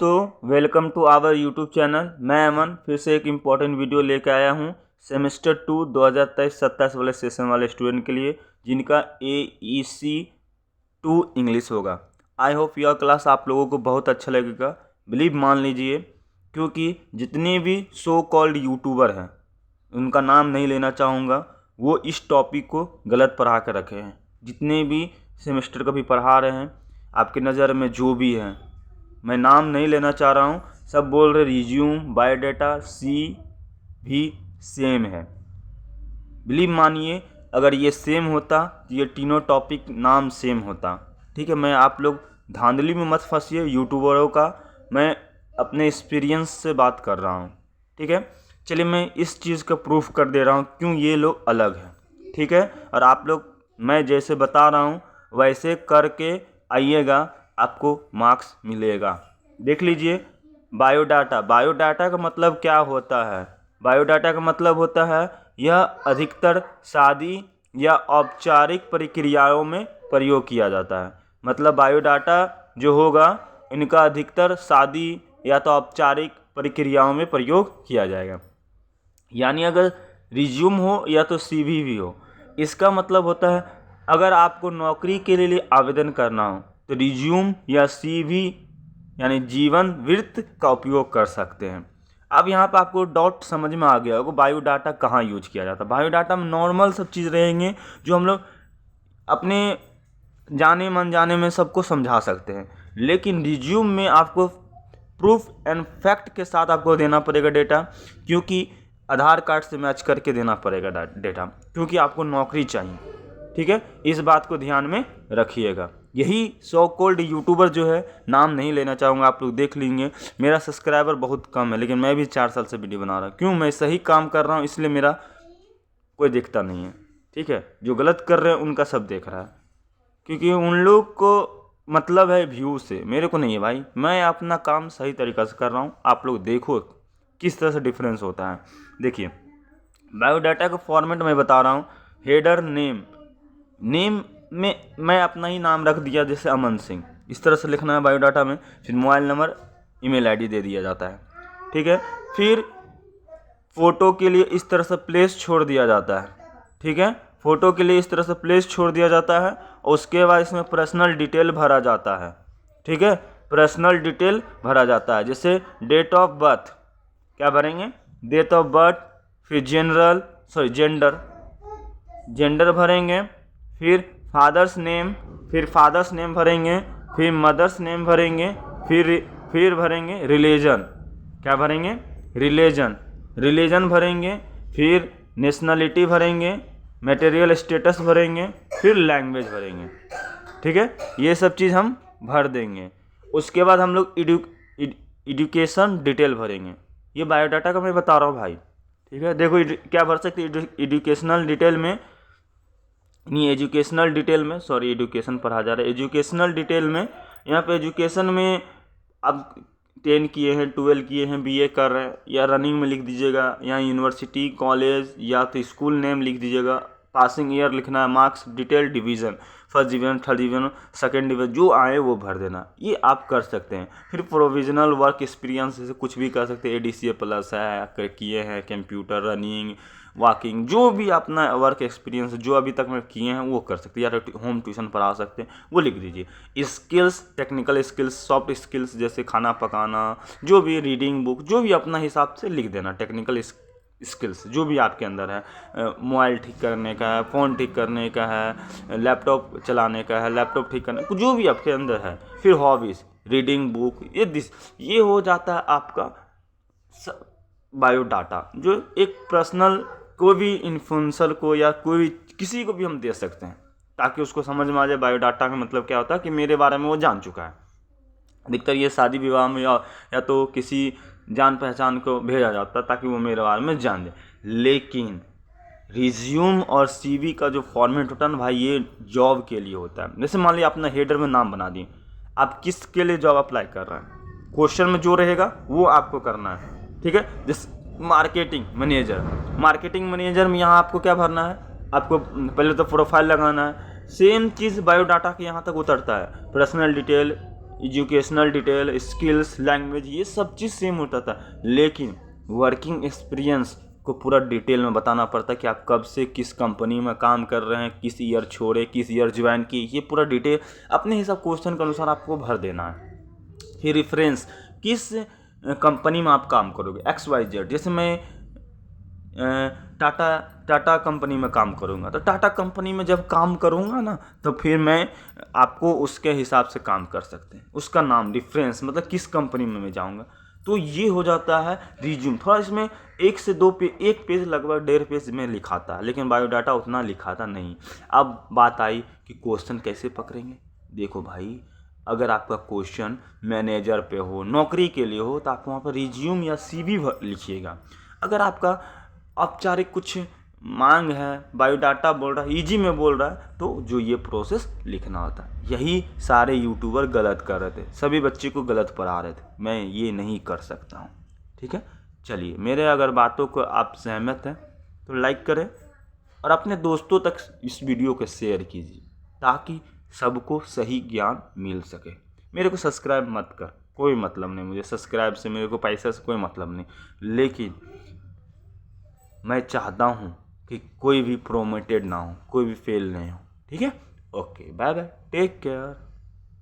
दोस्तों, welcome to our YouTube channel. मैं अमन फिर से एक इम्पॉर्टेंट वीडियो लेकर आया हूं सेमेस्टर 2 2023-27 वाले सेशन वाले स्टूडेंट के लिए, जिनका AEC 2 इंग्लिश होगा। आई होप यह क्लास आप लोगों को बहुत अच्छा लगेगा। बिलीव मान लीजिए, क्योंकि जितने भी सो कॉल्ड यूट्यूबर हैं, उनका नाम नहीं लेना चाहूँगा, वो इस टॉपिक को गलत पढ़ा कर रखे हैं। जितने भी सेमेस्टर का भी पढ़ा रहे हैं, आपके नज़र में जो भी हैं, मैं नाम नहीं लेना चाह रहा हूँ, सब बोल रहे रिज्यूम बायोडाटा सी भी सेम है। बिलीव मानिए, अगर ये सेम होता तो ये तीनों टॉपिक नाम सेम होता। ठीक है, मैं आप लोग धांधली में मत फंसिए यूट्यूबरों का, मैं अपने एक्सपीरियंस से बात कर रहा हूँ। ठीक है, चलिए मैं इस चीज़ का प्रूफ कर दे रहा हूँ क्यों ये लोग अलग हैं। ठीक है, और आप लोग मैं जैसे बता रहा हूँ वैसे करके आइएगा, आपको मार्क्स मिलेगा। देख लीजिए, बायोडाटा का मतलब क्या होता है? बायोडाटा का मतलब होता है यह अधिकतर शादी या औपचारिक प्रक्रियाओं में प्रयोग किया जाता है। मतलब बायोडाटा जो होगा, इनका अधिकतर शादी या तो औपचारिक प्रक्रियाओं में प्रयोग किया जाएगा। यानी अगर रिज्यूम हो या तो CV भी हो, इसका मतलब होता है अगर आपको नौकरी के लिए आवेदन करना हो तो रिज्यूम या CV यानी जीवन वृत्त का उपयोग कर सकते हैं। अब यहाँ पर आपको डाउट समझ में आ गया होगा, बायोडाटा कहाँ यूज किया जाता है। बायोडाटा में नॉर्मल सब चीज़ रहेंगे जो हम लोग अपने जाने मन जाने में सबको समझा सकते हैं, लेकिन रिज्यूम में आपको प्रूफ एंड फैक्ट के साथ आपको देना पड़ेगा डेटा, क्योंकि आधार कार्ड से मैच करके देना पड़ेगा डेटा, क्योंकि आपको नौकरी चाहिए। ठीक है, इस बात को ध्यान में रखिएगा। यही सो कॉल्ड यूट्यूबर जो है, नाम नहीं लेना चाहूँगा, आप लोग देख लेंगे। मेरा सब्सक्राइबर बहुत कम है, लेकिन मैं भी 4 साल से वीडियो बना रहा हूँ। क्यों? मैं सही काम कर रहा हूँ, इसलिए मेरा कोई दिखता नहीं है। ठीक है, जो गलत कर रहे हैं उनका सब देख रहा है, क्योंकि उन लोग को मतलब है व्यू से, मेरे को नहीं है भाई। मैं अपना काम सही तरीक़ा से कर रहा हूँ, आप लोग देखो किस तरह से डिफरेंस होता है। देखिए, बायोडाटा का फॉर्मेट मैं बता रहा हूँ। हेडर नेम में मैं अपना ही नाम रख दिया, जैसे अमन सिंह, इस तरह से लिखना है बायोडाटा में। फिर मोबाइल नंबर, ईमेल आईडी दे दिया जाता है। ठीक है, फिर फ़ोटो के लिए इस तरह से प्लेस छोड़ दिया जाता है। ठीक है, फ़ोटो के लिए इस तरह से प्लेस छोड़ दिया जाता है, और उसके बाद इसमें पर्सनल डिटेल भरा जाता है। ठीक है, पर्सनल डिटेल भरा जाता है, जैसे डेट ऑफ बर्थ क्या भरेंगे, डेट ऑफ बर्थ, फिर जेंडर भरेंगे, फिर फादर्स नेम भरेंगे, फिर मदर्स नेम भरेंगे, फिर भरेंगे रिलीजन, क्या भरेंगे, रिलीजन भरेंगे, फिर नेशनलिटी भरेंगे, मटेरियल स्टेटस भरेंगे, फिर लैंग्वेज भरेंगे। ठीक है, ये सब चीज़ हम भर देंगे। उसके बाद हम लोग एजुकेशन डिटेल भरेंगे। ये बायोडाटा का मैं बता रहा हूँ भाई। ठीक है, देखो क्या भर सकते एजुकेशनल डिटेल में, एजुकेशन पढ़ा जा रहा है। एजुकेशनल डिटेल में, यहाँ पे एजुकेशन में अब 10 किए हैं, 12 किए हैं, BA कर रहे हैं, या रनिंग में लिख दीजिएगा, या यूनिवर्सिटी कॉलेज या तो स्कूल नेम लिख दीजिएगा, पासिंग ईयर लिखना है, marks detail, division, first division, third division, second division, जो आए वो भर देना। ये आप कर सकते हैं। फिर प्रोविजनल वर्क एक्सपीरियंस से कुछ भी कर सकते हैं। ADCA प्लस है, किए हैं, कंप्यूटर, रनिंग, वॉकिंग, जो भी अपना वर्क एक्सपीरियंस जो अभी तक में किए हैं वो कर सकते हैं, या तो होम ट्यूशन पढ़ा सकते हैं, वो लिख दीजिए। Skills, technical skills, soft skills, जैसे खाना पकाना, जो भी, रीडिंग बुक, जो भी अपना हिसाब से लिख देना। टेक्निकल स्किल्स जो भी आपके अंदर है, मोबाइल ठीक करने का है, फ़ोन ठीक करने का है, लैपटॉप चलाने का है, लैपटॉप ठीक करने, जो भी आपके अंदर है। फिर हॉबीज़, रीडिंग बुक, ये हो जाता है आपका बायोडाटा, जो एक पर्सनल कोई भी इन्फ्लुएंसर को या कोई भी किसी को भी हम दे सकते हैं, ताकि उसको समझ में आ जाए बायोडाटा का मतलब क्या होता है, कि मेरे बारे में वो जान चुका है। अधिकतर ये शादी विवाह में या तो किसी जान पहचान को भेजा जाता है, ताकि वो मेरे बारे में जान जाए। लेकिन रिज्यूम और CV का जो फॉर्मेट होता है ना भाई, ये जॉब के लिए होता है। जैसे मान लिया अपना हेडर में नाम बना दिए, आप किसके लिए जॉब अप्लाई कर रहे हैं, क्वेश्चन में जो रहेगा वो आपको करना है। ठीक है, जैसे मार्केटिंग मैनेजर में यहाँ आपको क्या भरना है, आपको पहले तो प्रोफाइल लगाना है। सेम चीज़ बायोडाटा के यहाँ तक उतरता है। Personal detail, educational detail, skills, language, ये सब चीज़ सेम होता था, लेकिन वर्किंग एक्सपीरियंस को पूरा डिटेल में बताना पड़ता कि आप कब से किस कंपनी में काम कर रहे हैं, किस ईयर छोड़े, किस ईयर ज्वाइन किए, ये पूरा डिटेल अपने हिसाब क्वेश्चन के अनुसार आपको भर देना है। फिर रेफरेंस, किस कंपनी में आप काम करोगे, XYZ। जैसे मैं टाटा कंपनी में काम करूँगा, तो टाटा कंपनी में जब काम करूँगा ना, तो फिर मैं आपको उसके हिसाब से काम कर सकते हैं, उसका नाम डिफरेंस, मतलब किस कंपनी में मैं जाऊँगा। तो ये हो जाता है रिज्यूम। थोड़ा इसमें 1 से 2 पेज, 1 पेज लगभग 1.5 पेज में लिखाता है, लेकिन बायोडाटा उतना लिखाता नहीं। अब बात आई कि क्वेश्चन कैसे पकड़ेंगे। देखो भाई, अगर आपका क्वेश्चन मैनेजर पे हो, नौकरी के लिए हो, तो आप वहाँ पर रिज्यूम या CV लिखिएगा। अगर आपका औपचारिक कुछ मांग है, बायोडाटा बोल रहा है, इजी में बोल रहा है, तो जो ये प्रोसेस लिखना होता है। यही सारे यूट्यूबर गलत कर रहे थे, सभी बच्चे को गलत पढ़ा रहे थे। मैं ये नहीं कर सकता हूँ, ठीक है। चलिए, मेरे अगर बातों को आप सहमत हैं तो लाइक करें और अपने दोस्तों तक इस वीडियो को शेयर कीजिए, ताकि सबको सही ज्ञान मिल सके। मेरे को सब्सक्राइब मत कर, कोई मतलब नहीं मुझे सब्सक्राइब से, मेरे को पैसे से कोई मतलब नहीं, लेकिन मैं चाहता हूँ कि कोई भी प्रोमोटेड ना हो, कोई भी फेल नहीं हो, ठीक है। Okay, bye bye, take care.